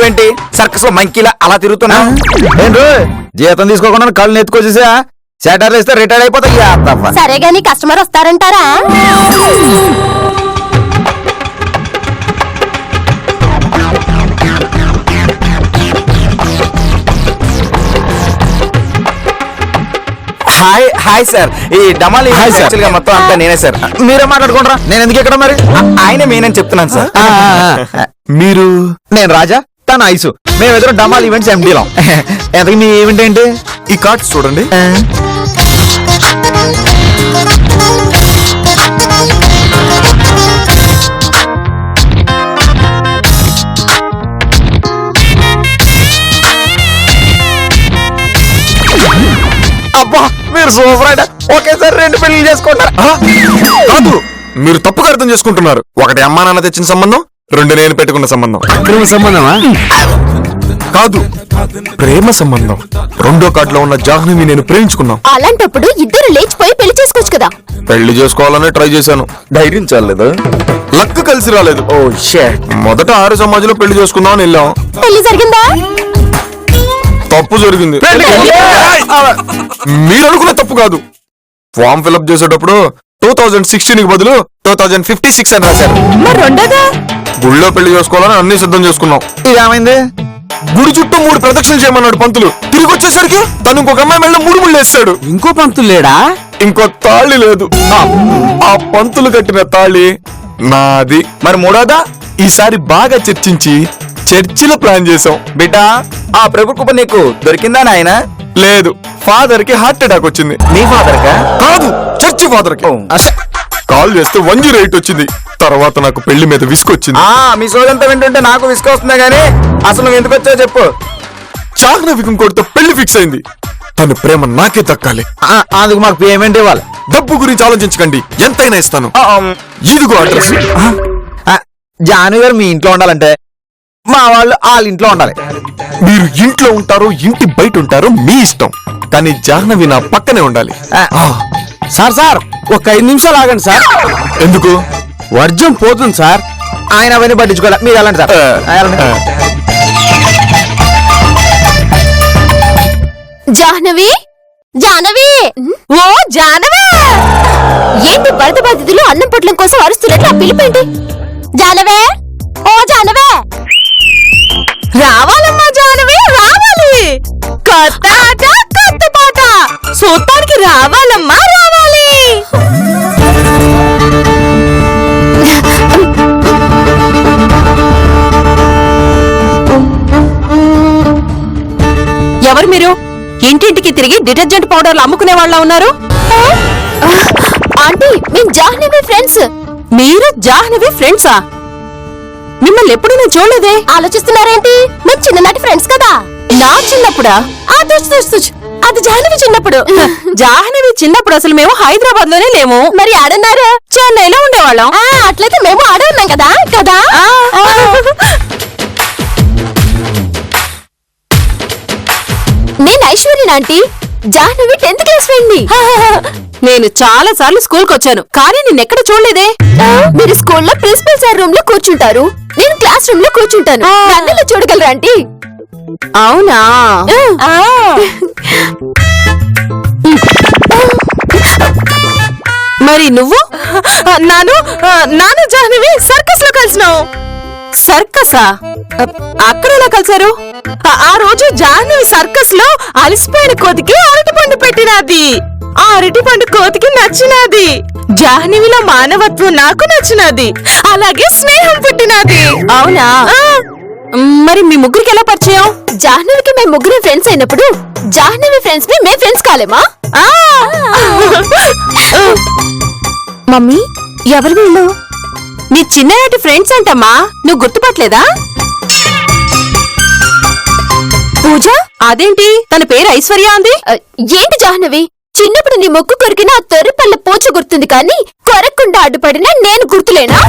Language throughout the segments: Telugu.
నువ్వేంటి సర్కస్ లో మంకీలా అలా తిరుగుతున్నా? ఏంటో జీతం తీసుకోకుండా కళ్ళు నెత్తుకొచ్చేసా షటర్లు ఇస్తే రిటైర్డ్ అయిపోతాయి. సరే గాని కస్టమర్ వస్తారంటారా? హాయ్ హాయ్ సార్, ఈ డమాలి యాక్చువల్ గా మొత్తం అంతా నేనే సార్. మీరే మాట్లాడుకుంటారా? నేను ఎందుకు ఎక్కడ మరి? ఆయన మెయిన్ చెప్తున్నాను సార్. మీరు? నేను రాజా, తన ఐసు. మేము ఎదురు డమాల్ ఈవెంట్స్ ఎండీలో. ఎంతకి మీ ఈవెంట్ ఏంటి? ఈ కార్డ్స్ చూడండి. అబ్బా మీరు సూపర్ అంట. ఒకేసారి 2 పెళ్లి చేసుకుంటారు. కాదు, మీరు తప్పుగా అర్థం చేసుకుంటున్నారు. ఒకటి అమ్మా నాన్న తెచ్చిన సంబంధం, 2 నేను పెట్టుకున్న సంబంధం. అక్రమ సంబంధమా? కాదు, ప్రేమ సంబంధం. 2వ కార్డులో ఉన్న జాహ్నవి నేను ప్రేమించుకున్నాం. అలాంటప్పుడు ఇద్దరు లేచిపోయి పెళ్లి చేసుకోవచ్చు కదా. పెళ్లి చేసుకోవాలనే ట్రై చేశాను, ధైర్యం చాలేదు, లక్ కలిసి రాలేదు. Oh shit. మొదట 6 సమాజంలో పెళ్లి చేసుకుందాం అని వెళ్ళాం. పెళ్లి జరిగిందా? తప్పు జరిగింది. మీరు అనుకున్న తప్పు కాదు. ఫామ్ ఫిల్అప్ చేసేటప్పుడు 2016 బదులు 2056 అని రాశారు. మరి రెండోదా? గుళ్ళో పెళ్లి చేసుకోవాలని అన్ని సిద్ధం చేసుకున్నాం. ఇదేమైంది? గుడి చుట్టూ 3 ప్రదక్షిణలు చేయమన్నాడు పంతులు. తిరిగి వచ్చేసరికి తను ఇంకొక అమ్మాయి మెళ్ళ 3 ముళ్ళు వేస్తాడు. ఇంకో పంతులు లేడా? ఇంకో తాళి లేదు. ఆ పంతులు కట్టిన తాళి నాది. మరి 3వదా? ఈసారి బాగా చర్చించి చర్చిలో ప్లాన్ చేసాం. బిడ్డ, ఆ ప్రభు కృప నీకు దొరికిందా నాయన? లేదు, ఫాదర్ కి హార్ట్ అటాక్ వచ్చింది. మీ ఫాదర్ కా? కాదు, చర్చి ఫాదర్ కి. కాల్ చేస్తే 108 వచ్చింది. తర్వాత నాకు పెళ్లి మీద విసుకొచ్చింది. మీ సోదంతా వింటుంటే నాకు విసుకొస్తుందా గానీ అసలు నువ్వు ఎందుకు వచ్చావు చెప్పు. జాహ్నవి ఇంకోటితో పెళ్లి ఫిక్స్ అయింది. తన ప్రేమ నాకే దక్కాలి. అందుకు మాకు పేమెంట్ ఇవ్వాలి. డబ్బు గురించి ఆలోచించకండి, ఎంతైనా ఇస్తాను. ఇదిగో అడ్రస్. జాను గారు మీ ఇంట్లో ఉండాలంటే మా వాళ్ళు వాళ్ళ ఇంట్లో ఉండాలి. మీరు ఇంట్లో ఉంటారో ఇంటి బయట ఉంటారో మీ ఇష్టం, కానీ జాహ్నవి నా పక్కనే ఉండాలి. సార్ ఒక 5 నిమిషాలు ఆగండి సార్. ఎందుకు? వర్జం పోతుంది సార్. ఆయన అవన్నీ పట్టించుకోవాలి, మీరు వెళ్ళండి సార్. జాహ్నవి, జాహ్నవి, ఓ జాహ్నవి, ఏంటి భరత బాధితులు అన్నం పొట్లం కోసం అరుస్తున్నట్లు ఆ పిలిపేంటి? జాహ్నవే, ఓ జాహ్నవే, రావాలమ్మా జాహ్నవి, రావాలి. కొత్త ఆట, కొత్త పాట, సూత్రానికి రావాలమ్మా, రావాలి. ఎవరు మీరు? ఇంటింటికి తిరిగి డిటర్జెంట్ పౌడర్లు అమ్ముకునే వాళ్ళ ఉన్నారు. ఆంటీ, మేము జాహ్నవి ఫ్రెండ్స్. మీరు జాహ్నవి ఫ్రెండ్సా? మిమ్మల్ని ఎప్పుడు నేను చూడలేదే. ఆలోచిస్తున్నారేంటి? మేము చిన్ననాటి ఫ్రెండ్స్ కదా. నా చిన్నప్పుడా? అది జాహ్నవి చిన్నప్పుడు. జాహ్నవి చిన్నప్పుడు అసలు మేము హైదరాబాద్ లోనే లేము. మరి ఆడున్నారు? చెన్నైలో ఉండేవాళ్ళం. అట్లయితే మేము ఆడే ఉన్నాం కదా. కదా. నేను Aishwarya aunty. Jahnavi 10th class వెళ్ళింది. నేను చాలా సార్లు స్కూల్ కు వచ్చాను, కానీ నిన్నెక్కడ చూడలేదే. మీరు స్కూల్లో ప్రిన్సిపల్ సార్ రూమ్ లో కూర్చుంటారు, నేను క్లాస్ రూమ్ లో కూర్చుంటాను. నన్ను చూడగలరా ఆంటీ? అవునా? మరి నువ్వు? నాను జాహ్నవి సర్కస్ లో కలిసినావు. సర్కసా? అక్కడ ఎలా కలిసారు? ఆ రోజు జాహ్నవి సర్కస్ లో అలసిపోయిన కోతికి అరటిపండు పెట్టినది. ఆ అరటిపండు కోతికి నచ్చినది. జాహ్నవిలో మానవత్వం నాకు నచ్చినది, అలాగే స్నేహం పుట్టినది. అవునా? మరి మీ ముగ్గురికి ఎలా పరిచయం? జాహ్నవికి మేము ముగ్గురు ఫ్రెండ్స్ అయినప్పుడు జాహ్నవి ఫ్రెండ్స్ ని మేము ఫ్రెండ్స్ కాలేమా? మమ్మీ, ఎవరు వీళ్ళు? నీ చిన్ననాటి ఫ్రెండ్స్ అంటమ్మా, నువ్వు గుర్తుపట్టలేదా? పూజ? అదేంటి తన పేరు ఐశ్వర్య అంది? ఏంటి జాహ్నవి, చిన్నప్పుడు నీ మొక్కు కొరికిన ఆ తొర్రిపల్ల పూచ గుర్తుంది, కానీ కొరకుండా అడ్డుపడినా నేను గుర్తులేనా?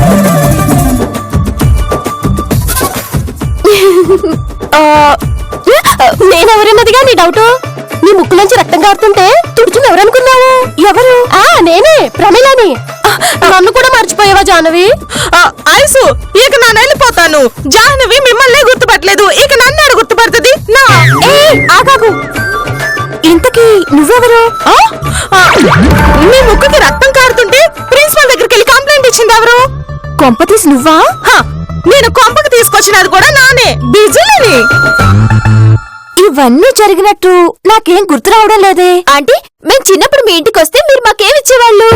నేనెవరన్నదిగా నీ డౌట్? నీ ముక్కులోంచి రక్తం కారుతుంటే తుడుచుని ఎవరనుకున్నావు? ఎవరు? నేనే, ప్రమిళని. నన్ను కూడా మర్చిపోయావా జాహ్నవి? బాయ్స్ ఇక నేను వెళ్ళిపోతాను. జాహ్నవి మిమ్మల్ని గుర్తుపట్టలేదు, ఇక నన్ను గుర్తుపడుతుంది. ఆగాగు, ఇంతకీ నువ్వెవరు? మీ ముక్కుకి రక్తం కారుతుంటే ప్రిన్సిపల్ దగ్గరికి వెళ్ళి కంప్లైంట్ ఇచ్చింది ఎవరు? కొంపతీసి నువ్వా? నేను కొంపకి తీసుకొచ్చినది కూడా నానే, బిజులని. ఇవన్నీ జరిగినట్టు నాకేం గుర్తు రావడం లేదే. ఆంటీ, మేము చిన్నప్పుడు మీ ఇంటికి వస్తే మీరు మాకేమిచ్చేవాళ్ళు?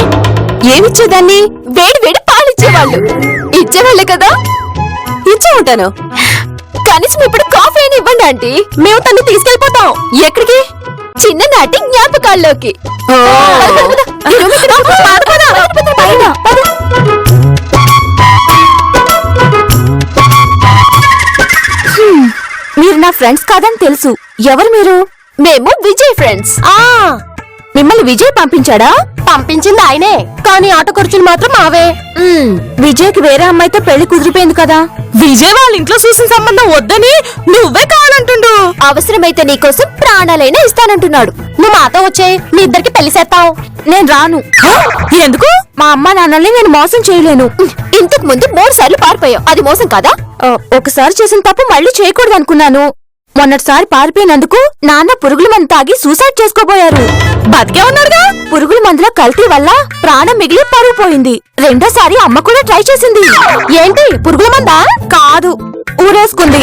ఏమిచ్చేదాన్ని? వేడి వేడి పాలిచ్చేవాళ్ళు. ఇచ్చేవాళ్ళే కదా? ఇచ్చే ఉంటాను. కనీసం ఇప్పుడు కాఫీ అయినా ఇవ్వండి ఆంటీ, మేము తన్ని తీసుకెళ్ళిపోతాం. ఎక్కడికి? చిన్ననాటి జ్ఞాపకాల్లోకి. మీరు నా ఫ్రెండ్స్ కాదని తెలుసు. ఎవరు మీరు? మేము విజయ్ ఫ్రెండ్స్. మిమ్మల్ని విజయ్ పంపించాడా? పంపించింది ఆయనే, కానీ ఆటో ఖర్చులు మాత్రం మావే. విజయ్కి వేరే అమ్మాయితో పెళ్లి కుదిరిపోయింది కదా. విజయ్ వాళ్ళ ఇంట్లో చూసిన సంబంధం వద్దని నువ్వే కావాలంటుండు. అవసరమైతే నీకోసం ప్రాణాలైనా ఇస్తానంటున్నాడు. నువ్వు మాతో వచ్చే, మీ ఇద్దరికి పెళ్లి చేస్తాం. నేను రాను. ఎందుకు? మా అమ్మ నాన్నల్ని నేను మోసం చేయలేను. ఇంతకు ముందు 3 సార్లు పారిపోయావు, అది మోసం కాదా? ఒకసారి చేసిన తప్పు మళ్ళీ చేయకూడదు అనుకున్నాను. మొన్నటిసారి పారిపోయినందుకు నాన్న పురుగుల మందు తాగి సూసైడ్ చేసుకోబోయారు. బతికే ఉన్నాడుగా. పురుగుల మందులో కల్తీ వల్ల ప్రాణం మిగిలి పరుగు పోయింది. రెండోసారి అమ్మ కూడా ట్రై చేసింది. ఏంటి, పురుగుల మందా? కాదు, ఊరేసుకుంది.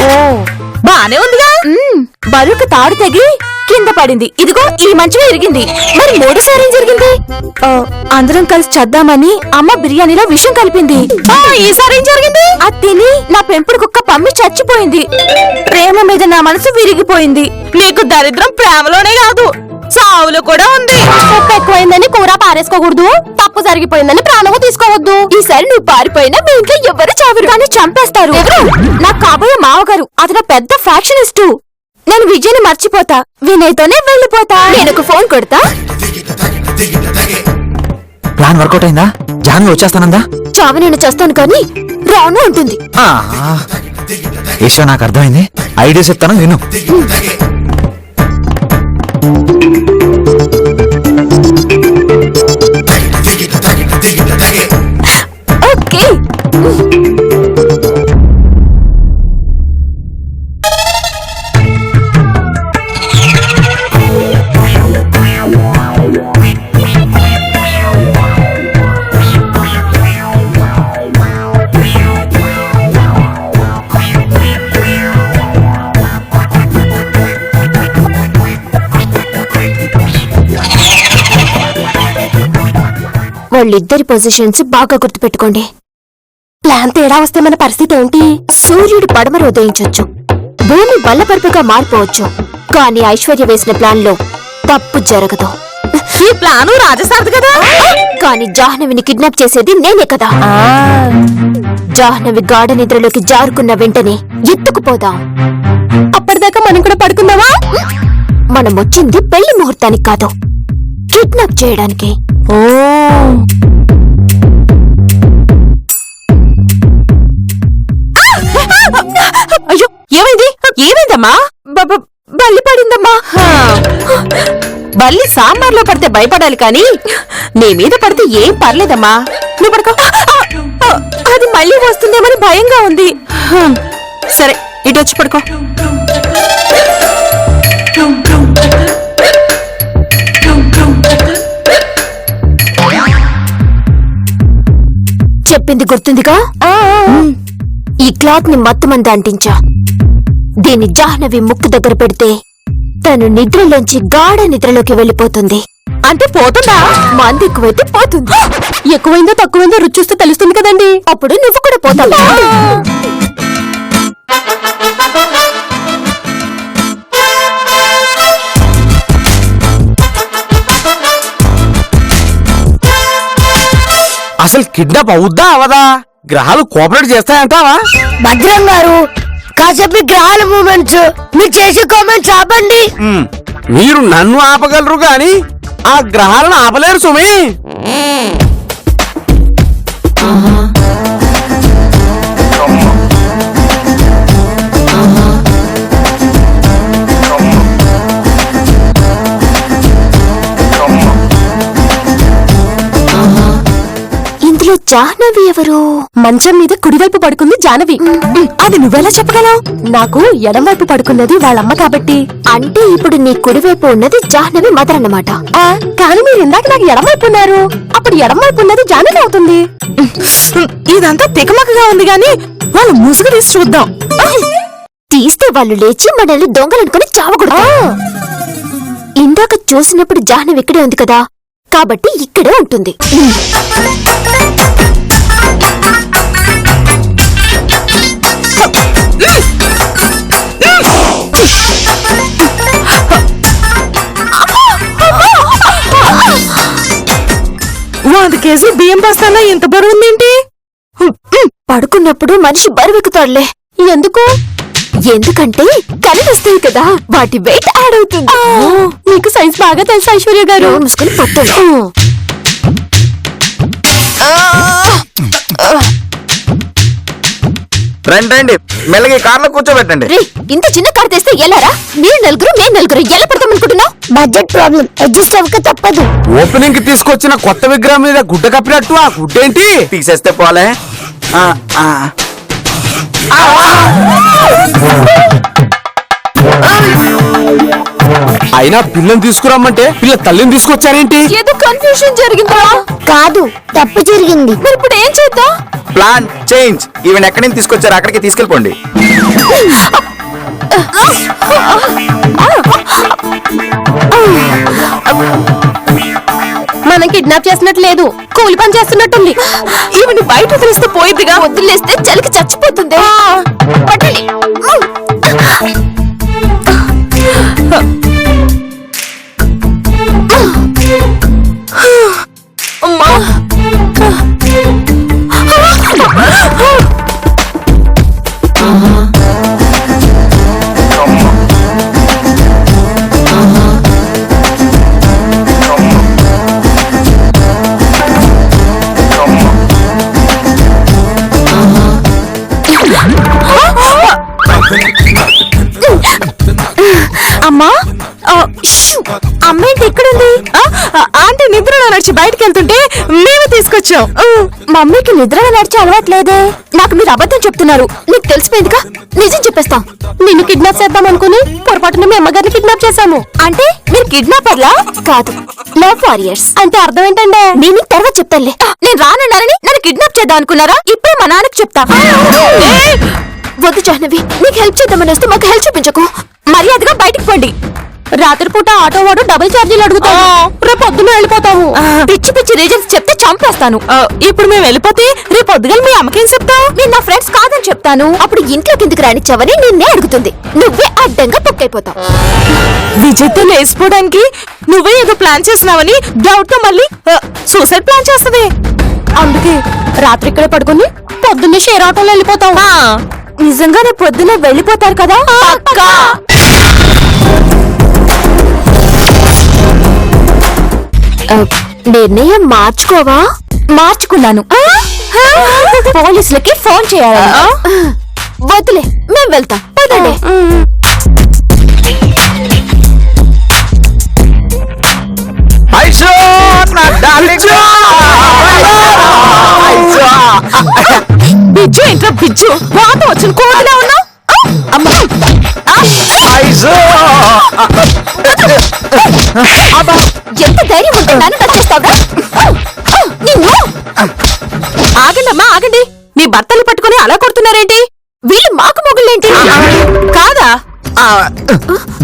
బానే ఉందిగా. బరువుకు తాడు తెగి కింద పడింది. ఇదిగో ఈ మంచిగా ఇరిగింది. మరి 3సారి ఏం జరిగింది? అందరం కలిసి చేద్దామని అమ్మ బిర్యానీలో విషం కలిపింది. ఈసారి ఏం జరిగింది? అది తిని నా పెంపుడు కుక్క పమ్మి చచ్చిపోయింది. ప్రేమ మీద నా మనసు విరిగిపోయింది. నీకు దరిద్రం ప్రేమలోనే కాదు, చావులో కూడా ఉంది. ఉప్పు ఎక్కువైందని కూర పారేసుకోకూడదు, తప్పు జరిగిపోయిందని ప్రాణము తీసుకోవద్దు. ఈసారి నువ్వు పారిపోయినా మీ ఇంట్లో ఎవరు చావరు, కానీ చంపేస్తారు. నాకు కాబోయే మావగారు, అతను పెద్ద ఫ్యాక్షనిస్టు. నేను విజయ్ని మర్చిపోతా, వినయ్తోనే వెళ్ళిపోతా. నేను ఒక ఫోన్ కొడతా. ప్లాన్ వర్కౌట్ అయిందా? జాహ్నవి వచ్చేస్తానందా? చావు నేను చేస్తాను కానీ రాను అంటుంది. ఈశ్వర్, నాకు అర్థమైంది. ఐడియా చెప్తాను, విను. ఓకే. వాళ్ళిద్దరి పొజిషన్స్ బాగా గుర్తుపెట్టుకోండి. ప్లాన్ తేడా వస్తే మన పరిస్థితి ఏంటి? సూర్యుడు పడమర ఉదయించొచ్చు, భూమి బల్లపరుపుగా మారిపోవచ్చు, కానీ ఐశ్వర్య వేసిన ప్లాన్ లో తప్పు జరగదు. ఈ ప్లాను రాజసారది కదా. కానీ జాహ్నవిని కిడ్నాప్ చేసేది నేనే కదా. జాహ్నవి గాఢ నిద్రలోకి జారుకున్న వెంటనే ఎత్తుకుపోదాం. అప్పటిదాకా మనం కూడా పడుకుందామా? మనం వచ్చింది పెళ్లి ముహూర్తానికి కాదు, కిడ్నాప్ చేయడానికి. అయ్యో, ఏమైంది? ఏమైందమ్మా? బల్లి పడిందమ్మా. బల్లి సాంబార్లో పడితే భయపడాలి కానీ నీ మీద పడితే ఏం పర్లేదమ్మా. నువ్వు పడుకో. అది మళ్ళీ వస్తుందేమని భయంగా ఉంది. సరే, ఇటు వచ్చి పడుకో. చెప్పింది గుర్తుందిగా? ఈ క్లాత్ ని మత్తుమంది అంటించా. దీన్ని జాహ్నవి ముక్కు దగ్గర పెడితే తను నిద్రలోంచి గాఢ నిద్రలోకి వెళ్ళిపోతుంది. అంటే పోతుందా? మంది ఎక్కువైతే పోతుంది. ఎక్కువైందో తక్కువైందో రుచి చూస్తే తెలుస్తుంది కదండి. అప్పుడు నువ్వు కూడా పోతావా? అసలు కిడ్నాప్ అవుద్దా అవదా? గ్రహాలు కోఆపరేట్ చేస్తాయంటావా? భద్రం గారు, కాసేపు గ్రహాల మూమెంట్స్ మీరు చేసే కామెంట్స్ ఆపండి. మీరు నన్ను ఆపగలరు గాని ఆ గ్రహాలను ఆపలేరు సుమి. ఇందులో జాహ్నవి ఎవరు? మంచం మీద కుడివైపు పడుకుంది జాహ్నవి. అది నువ్వెలా చెప్పగలవు? నాకు ఎడంవైపు పడుకున్నది వాళ్ళమ్మ కాబట్టి. అంటే ఇప్పుడు నీ కుడివైపు ఉన్నది జాహ్నవి మదర్ అన్నమాట. కానీ మీరు ఇందాక నాకు ఎడంవైపు ఉన్నారు. అప్పుడు ఎడంవైపు ఉన్నది జాహ్నవి అవుతుంది. ఇదంతా తికమకగా ఉంది గాని వాళ్ళు ముసుగు తీసి చూద్దాం. తీస్తే వాళ్ళు లేచి మనల్ని దొంగలనుకుని చావకూడదు. ఇందాక చూసినప్పుడు జాహ్నవి ఇక్కడే ఉంది కదా, కాబట్టి ఇక్కడే ఉంటుంది. వంద కేజీలు బియ్యం బస్తానా ఇంత బరువు ఉందేంటి? పడుకున్నప్పుడు మనిషి బరువెక్కుతాడులే. ఎందుకు? ఎందుకంటే కనిపిస్తాయి కదా, వాటి వెయిట్ యాడ్ అవుతుంది. మీకు సైన్స్ బాగా తెలుసు ఐశ్వర్య గారు. ముసుకుని పట్టదు. రండి రండి, మెల్లగా కార్లో కూర్చోబెట్టండి. రే, ఇంత చిన్న కార్ తెస్తే ఎలారా? మీరు నలుగురు మేము నలుగురు ఎలా పడతాం అనుకుంటున్నావు? బడ్జెట్ ప్రాబ్లం, అడ్జస్ట్ అవ్వక తప్పదు. ఓపెనింగ్ కి తీసుకొచ్చిన కొత్త విగ్రహం మీద గుడ్డ కప్పినట్టు ఆ గుడ్డేంటి? తీసేస్తే పోలే. అయినా పిల్లని తీసుకురమ్మంటే పిల్ల తల్లిని తీసుకొచ్చారేంటి? ఏదో కన్ఫ్యూజన్ జరిగిందా? కాదు, తప్పు జరిగింది. మరి ఇప్పుడు ఏం చేద్దాం? Plan change. ఈవెన్ ఎక్కడి నుంచి తీసుకొచ్చారు అక్కడికి తీసుకెళ్ళిపోండి. మనం కిడ్నాప్ చేసినట్టు లేదు, కూలి పని చేస్తున్నట్టుంది. ఈవిని బయట వదిలేస్తే పోయిద్దిగా. వదిలేస్తే చలికి చచ్చిపోతుంది. పట్టండి. అమ్మా. అమ్మా, అమ్మేంటి ఇక్కడుంది? ఆంటీ నిద్రలో నడిచి బయటకు వెళ్తుంటే మేమే తీసుకొచ్చాం. మమ్మీకి నిద్రలో నడిచి అలవాట్లేదే. నాకు మీరు అబద్ధం చెప్తున్నారు. నీకు తెలిసిపోయిందిగా, నిజం చెప్పేస్తాం. నిన్ను కిడ్నాప్ చేద్దాం అనుకుని పొరపాటున మీ అమ్మగారిని కిడ్నాప్ చేశాము. అంటే మీరు కిడ్నాపర్లా? కాదు, లవ్ వారియర్స్. అంటే అర్థం ఏంటంటే నేను తర్వాత చెప్తానులే. నేను రానన్నారని నన్ను కిడ్నాప్ చేద్దాం అనుకున్నారా? ఇప్పుడే మా నాన్నకి చెప్తా. వద్దు జాహ్నవి, నీకు హెల్ప్ చేద్దామని వస్తే మాకు హెల్ప్ చూపించకు. మర్యాదగా బయటికి పోండి. రాత్రిపూట ఆటో వాడు డబుల్ ఛార్జీలు అడుగుతాను. రేపు పొద్దున్న వెళ్ళిపోతాము. పిచ్చి పిచ్చి రీజన్స్ చెప్తే చంపేస్తాను. ఇప్పుడు మేము వెళ్ళిపోతే రేపు పొద్దుగల మీ అమ్మకేం చెప్తావు? నేను నా ఫ్రెండ్స్ కాదని చెప్తాను. అప్పుడు ఇంట్లో కిందకి రానిచ్చావని నిన్నే అడుగుతుంది. నువ్వే అడ్డంగా పొక్కైపోతావు. విజయ్తో లేచిపోవడానికి నువ్వే ఏదో ప్లాన్ చేసినావని డౌట్ తో మళ్ళీ సూసైడ్ ప్లాన్ చేస్తుంది. అందుకే రాత్రి ఇక్కడ పడుకుని పొద్దున్నే షేర్ ఆటోలో వెళ్ళిపోతావు. నిజంగానే పొద్దున్నే వెళ్ళిపోతారు కదా? నిర్ణయం మార్చుకోవా? మార్చుకున్నాను. పోలీసులకి ఫోన్ చేయాలి. వద్దులే, మేము వెళ్తాం. పదండి. బిజ్జు ఏంట్రా బిజ్జు? వాత వచ్చిన కోతిలా ఉన్నావు. ఎంత ధైర్యం ఉంటే నన్ను టచ్ చేస్తావురా? నిన్ను. ఆగండమ్మా, ఆగండి. మీ భర్తలు పట్టుకుని అలా కొడుతున్నారేంటి? వీళ్ళు మాకు మొగుళ్ళేంటి? కాదా?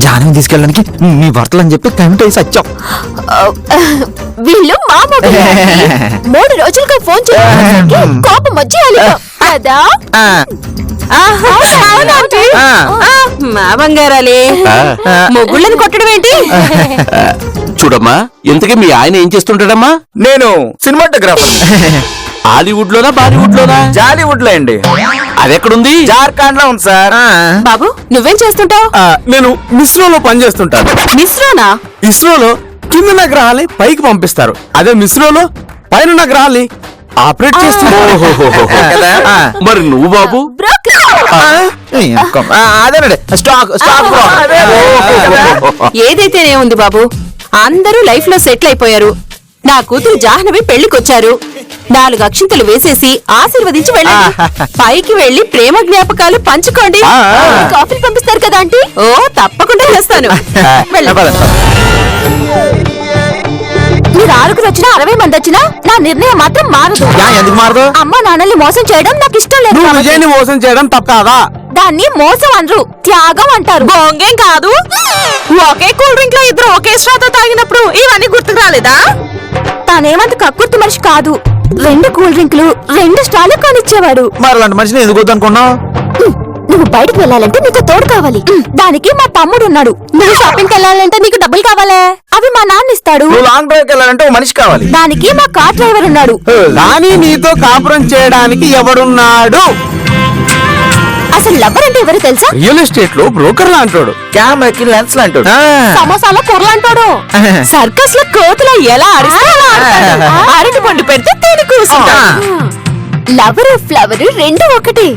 జానం తీసుకెళ్ళడానికి మీ భర్తలని చెప్పి కమిట్ అయి సత్యం. వీళ్ళు మా మొగుళ్ళు. 3 రోజులుగా ఫోన్ చేయడానికి కోపం వచ్చి కదా. మా బంగారాలే, మొగుళ్ళని కొట్టడం ఏంటి? చూడమ్మా, ఇంతకీ మీ ఆయన ఏం చేస్తుంటాడమ్మా? నేను సినిమాటోగ్రాఫర్. హాలీవుడ్ లోనా బాలీవుడ్ లోనా? జాలీవుడ్ లో అండి. అదెక్కడుంది? జార్ఖండ్ లో ఉంది సార్. బాబు, నువ్వేం చేస్తుంటావు? నేను మిస్రోలో పనిచేస్తుంటాను. మిస్రోనా? ఇస్రోలో కింద నగరాలని పైకి పంపిస్తారు. అదే మిస్రోలో పైన నగరాలని ఆపరేట్ చేస్తున్నారు. మరి నువ్వు బాబు? అదేనండి స్టాక్ స్టాక్. ఏదైతేనే ఉంది బాబు, అందరూ లైఫ్ లో సెటిల్ అయిపోయారు. నా కూతురు జాహ్నవి పెళ్లికొచ్చారు. 4 అక్షింతలు వేసేసి ఆశీర్వదించి వెళ్ళండి. పైకి వెళ్లి ప్రేమ జ్ఞాపకాలు పంచుకోండి. కాఫీలు పంపిస్తారు కదా ఆంటీ? ఓ తప్పకుండా చేస్తాను. వెళ్ళండి. మీరు 6 వచ్చినా 60 మంది వచ్చినా నా నిర్ణయం మాత్రం మారదు. ఎందుకు మారదు? అమ్మ నాన్నల్ని మోసం చేయడం నాకు ఇష్టం లేదు నువ్వు కాబట్టి. విజయాన్ని మోసం చేయడం తప్పదా? దాన్ని మోసం అనరు, త్యాగం అంటారు. బోంగేం కాదు. ఒకే కూల్ డ్రింక్ లో ఇద్దరు ఒకే స్ట్రాతో తాగినప్పుడు ఇవన్నీ గుర్తుకు రాలేదా? తానేమంత కక్కుర్తి మనిషి కాదు. 2 కూల్ డ్రింకులు 2 స్టాలు కొనిచ్చేవాడు. మరి అలాంటి మనిషిని ఎందుకు వద్దనుకున్నావు? నువ్వు బయటకు వెళ్ళాలంటే నీకు తోడు కావాలి. దానికి మా తమ్ముడు ఉన్నాడు. నువ్వు షాపింగ్కి వెళ్ళాలంటే నీకు డబ్బులు కావాలే, అవి మా నాన్న ఇస్తాడు. నువ్వు లాంగ్ డ్రైవ్ వెళ్ళాలంటే ఓ మనిషి కావాలి. దానికి మా కార్ డ్రైవర్ ఉన్నాడు. కానీ నీతో కాపురం చేయడానికి ఎవడున్నాడు? అసలు లవ్వర్ అంటే ఎవరు తెలుసా? రియల్ ఎస్టేట్ లో బ్రోకర్ లాంటోడు. కెమెరాకి లెన్స్ లాంటాడు. సమోసాలో కూరలంటాడు. సర్కస్ లో కోతులా ఎలా అరిస్తే అలా ఆడతాడు. అరటి పండు పెడితే తేనె కూసుంటాడు. లవరు ఫ్లవర్ రెండు ఒకటి.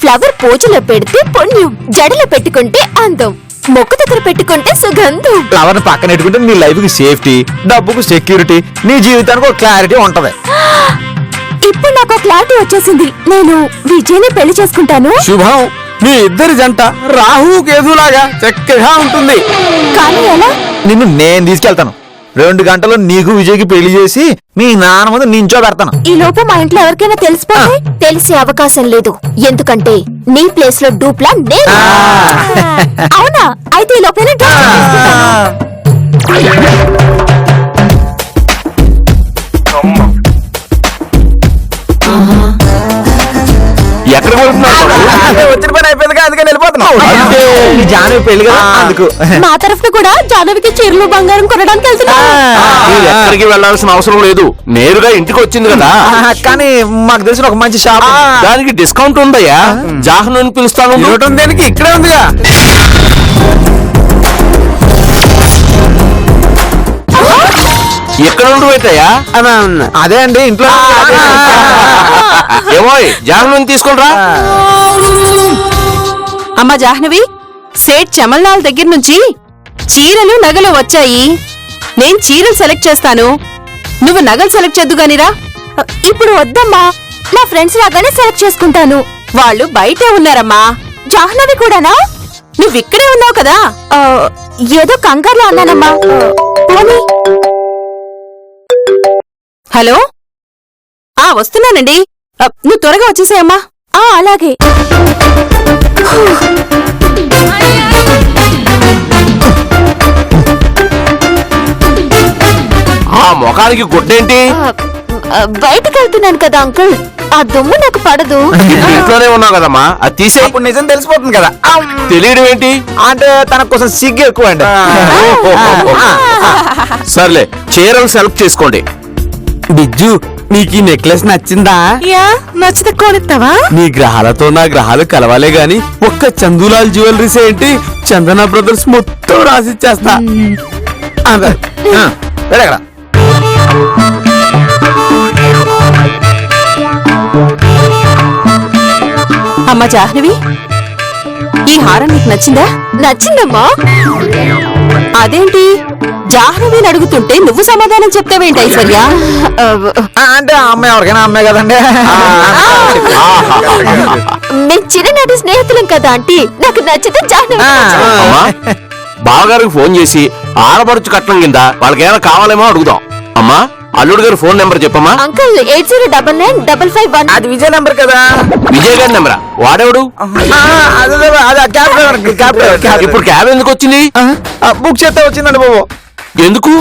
ఫ్లవర్ పూజలో పెడితే పుణ్యం, జడలో పెట్టుకుంటే అందం, మొక్కు దగ్గర పెట్టుకుంటే సుగంధం. ఫ్లవర్ పక్కన పెట్టుకుంటే నీ లైఫ్ కి సేఫ్టీ, డబ్బుకు సెక్యూరిటీ, నీ జీవితానికి ఒక క్లారిటీ ఉంటది. ఇప్పుడు నాకు క్లారిటీ వచ్చేసింది. నేను విజయ్ని పెళ్లి చేసుకుంటాను. శుభం. మీ ఇద్దరి జంట రాహు కేతులాగా చక్కగా ఉంటుంది. కానీ ఎలా? నిన్ను నేను తీసుకెళ్తాను. 2 గంటల్లో నీకు విజయ్కి పెళ్లి చేసి మీ నాన్న ముందు నించో పెడతాను. ఈ లోపు మా ఇంట్లో ఎవరికైనా తెలిసిపోతే తెలిసే అవకాశం లేదు. ఎందుకంటే నీ ప్లేస్ లో డూప్లా నేను. అవునా? అయితే ఈ లోపల ఎక్కడ వచ్చిన పని అయిపోయింది, అందుకని వెళ్ళిపోతున్నావు. నీ జానవి పెళ్లి కదా అందుకు. మా తరఫున కూడా జాహ్నవికి చీరలు బంగారం కొనడానికి వెళ్తున్నా. ఎక్కడికి వెళ్ళాల్సిన అవసరం లేదు, నేరుగా ఇంటికి వచ్చింది కదా. కానీ మాకు తెలిసిన ఒక మంచి షాప్. దానికి డిస్కౌంట్ ఉందయ్యా. జాహ్నవిని పిలుస్తాను. ఇవ్వటం దేనికి? ఇక్కడే ఉందిగా. ఎక్కడ ఉండు పెట్టాయా? అదే అండి ఇంట్లో. ఏమో జాహ్నవిని తీసుకుంటా. అమ్మా జాహ్నవి, సేట్ చమల్లాల్ దగ్గర నుంచి చీరలు నగలు వచ్చాయి. నేను చీరలు సెలెక్ట్ చేస్తాను, నువ్వు నగలు సెలెక్ట్ చేద్దు గానిరా. ఇప్పుడు వద్దమ్మా, నా ఫ్రెండ్స్ లాగానే సెలెక్ట్ చేసుకుంటాను. వాళ్ళు బయటే ఉన్నారమ్మా. జాహ్నవి కూడానా? నువ్వు ఇక్కడే ఉన్నావు కదా. ఏదో కంగారులో అన్నానమ్మా. పోనీ. హలో, వస్తున్నానండి. నువ్వు త్వరగా వచ్చేసేయమ్మా. అలాగే. ఆ ముఖానికి గుడ్డేంటి? బయటకు వెళ్తున్నాను కదా అంకుల్, ఆ దుమ్ము నాకు పడదు. ఇంట్లోనే ఉన్నావు కదమ్మా, అది తీసే. ఇప్పుడు నిజం తెలిసిపోతుంది కదా. తెలియడం ఏంటి? అంటే తన కోసం సిగ్గు ఎక్కువ అండి. సర్లే, చీరలు సెలెక్ట్ చేసుకోండి. బిజ్జు, నీకు ఈ నెక్లెస్ నచ్చిందా? నచ్చితే కొనిస్తావా? నీ గ్రహాలతో నా గ్రహాలు కలవాలే గాని ఒక్క చందులాల్ జ్యువెలరీస్ ఏంటి, చందన బ్రదర్స్ మొత్తం రాసిచ్చేస్తా. వెళ్ళక్కడ అమ్మా జాహ్నవి, ఈ హారం నీకు నచ్చిందా? నచ్చిందమ్మా. అదేంటి జాహ్నవిని అడుగుతుంటే నువ్వు సమాధానం చెప్తావేంటి ఐశ్వర్య? అంటే ఆ అమ్మాయి ఎవరికైనా అమ్మాయి కదండి. మేము చిన్ననాటి స్నేహితులం కదా ఆంటీ, నాకు నచ్చితే జాహ్నవి. అమ్మా, బావగారికి ఫోన్ చేసి ఆడపడుచు కట్నం కింద వాళ్ళకేమైనా కావాలేమో అడుగుదాం. అమ్మా, అల్లుడు గారి ఫోన్ నెంబర్ చెప్పమ్మా. అంకుల్ 80995551. అది విజయ్ నెంబర్ కదా. విజయ్ గారి నెంబరా? వాడేవాడు? ఇప్పుడు క్యాబ్ ఎందుకు వచ్చింది? బుక్ చేస్తే వచ్చిందండి బాబు. ఎందుకు?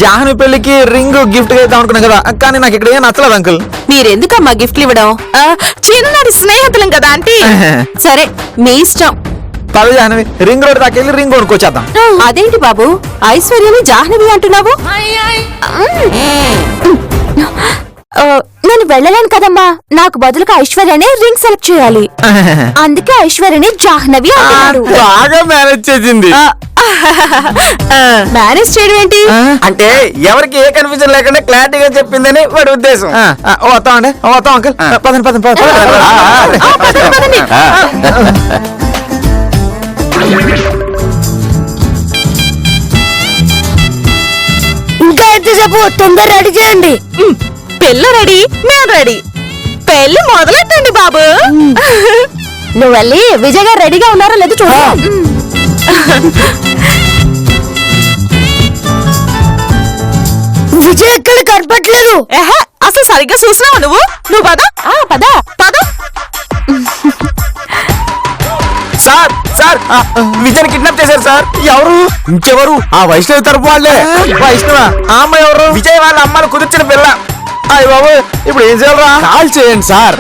జాహ్నవి పెళ్లికి రింగ్ గిఫ్ట్ గా ఇద్దాం అనుకున్నా కదా, కానీ నాకు ఇక్కడ ఏం నచ్చలేదు అంకుల్. మీరెందుకమ్మా గిఫ్ట్లు ఇవ్వడం? చిన్ననాటి స్నేహితులం కదా ఆంటీ. సరే మీ ఇష్టం. పద జాహ్నవి, రింగ్ రోడ్ దాకా వెళ్ళి రింగ్ కొనుక్కొచ్చేద్దాం. అదేంటి బాబు, ఐశ్వర్యని జాహ్నవి అంటున్నావు? నేను వెళ్ళలేను కదమ్మా, నాకు బదులుగా ఐశ్వర్యనే రింగ్ సెలెక్ట్ చేయాలి. అందుకే ఐశ్వర్యని జాహ్నవి అంటున్నాడు. బాగా మేనేజ్ చేసింది. మేనేజ్ చేయడం ఏంటి? అంటే ఎవరికి ఏ కన్ఫ్యూజన్ లేకుండా క్లారిటీగా చెప్పిందని వాడి ఉద్దేశం. వస్తామండి, వస్తాం అంకుల్. పదండి పదండి పదండి. ఇంకా ఎంతసేపు? తొందర రెడీ చేయండి. పిల్ల రెడీ మేము రెడీ పెళ్లి మొదలెట్టండి బాబు నువ్వు వెళ్ళి విజయ్ గారు రెడీగా ఉన్నారో లేదో చూడు. విజయ్ ఎక్కడ కనపట్లేదు. ఏహే అసలు సరిగ్గా చూసినావా నువ్వు పద పద పద సార్ సార్ విజయ్ కిడ్నాప్ చేశారు సార్. ఎవరు? ఇంకెవరు? ఆ వైష్ణవి తరపు వాళ్ళే. వైష్ణవ ఆ అమ్మాయి ఎవరు? విజయ్ వాళ్ళ అమ్మను కుదిర్చిన పిల్ల. అయ్య బాబు ఇప్పుడు ఏం చేయాలరా? కాల్ చేయండి సార్.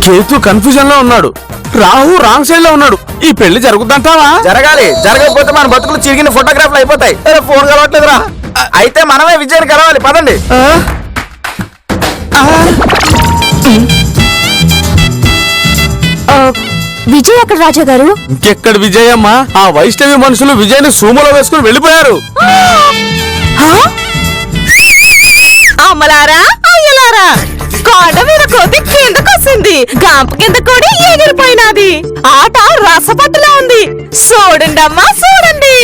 కేతు కన్ఫ్యూజన్ లో ఉన్నాడు, రాహు రాంగ్ సైడ్ లో ఉన్నాడు. ఈ పెళ్లి జరుగుద్దంటావా? జరగాలి. జరగకపోతే మన బతుకులు చిరిగిన ఫోటోగ్రాఫ్లు అయిపోతాయి. ఫోన్ కలవట్లేదురా. అయితే మనమే విజయ్ని కలవాలి, పదండి. విజయ్ ఎక్కడ రాజా గారు? ఇంకెక్కడ విజయమ్మ? ఆ వైష్ణవి మనుషులు విజయ్ని సూమలో వేసుకుని వెళ్ళిపోయారు. అమ్మలారా అయ్యలారా కొండ మీద కోతి కిందకొచ్చింది, గాంప కింద కూడా ఎగిరిపోయినది. ఆట రసపట్టులా ఉంది. చూడండి అమ్మా చూడండి.